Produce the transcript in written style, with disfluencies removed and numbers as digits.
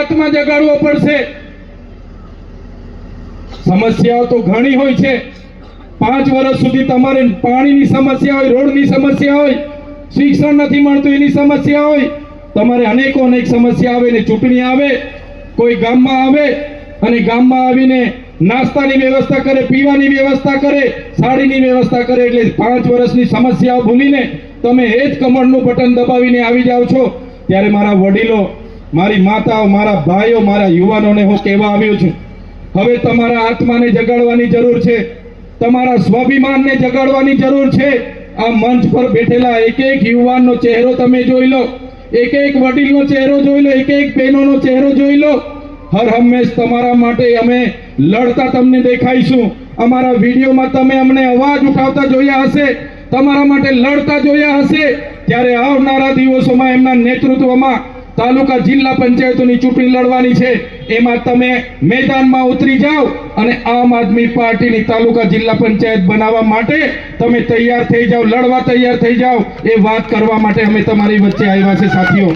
આત્મા જગાડવો પડશે। સમસ્યાઓ તો ઘણી હોય છે। 5 વર્ષ સુધી તમારે પાણીની સમસ્યા હોય, રોડની સમસ્યા હોય, શિક્ષણ નથી મળતું એની સમસ્યા હોય, તમારે અનેક સમસ્યા આવે ને ચૂંટણી આવે, કોઈ ગામમાં આવે અને ગામમાં આવીને નાસ્તાની વ્યવસ્થા કરે, પીવાની વ્યવસ્થા કરે, સાડીની વ્યવસ્થા કરે, એટલે 5 વર્ષની સમસ્યાઓ ભૂલીને તમે એ જ કમળનું બટન દબાવીને આવી જાઓ છો। ત્યારે મારા વડીલો, મારી માતાઓ, મારા ભાઈઓ, મારા યુવાનોને હું કહેવા આવ્યો છું, હવે તમારા આત્માને જગાડવાની જરૂર છે, તમારા સ્વાભિમાનને જગાડવાની જરૂર છે। આ મંચ પર બેઠેલા એક યુવાનનો ચહેરો તમે જોઈ લો, એક વડીલનો ચહેરો જોઈ લો, એક બહેનોનો ચહેરો જોઈ લો। હર હંમેશ તમારા માટે અમે લડતા તમને દેખાઈશું। અમારા વિડીયોમાં તમે અમને અવાજ ઉઠાવતા જોયા હશે, તમારા માટે લડતા જોયા હશે। ત્યારે આવનારા દિવસોમાં એમના નેતૃત્વમાં તાલુકા જિલ્લા પંચાયતોની ચૂંટણી લડવાની છે, એમાં તમે મેદાનમાં ઉતરી જાઓ અને આમ આદમી પાર્ટીની તાલુકા જિલ્લા પંચાયત બનાવવા માટે તમે તૈયાર થઈ જાઓ, લડવા તૈયાર થઈ જાઓ। એ વાત કરવા માટે અમે તમારી વચ્ચે આવ્યા છે સાથીઓ।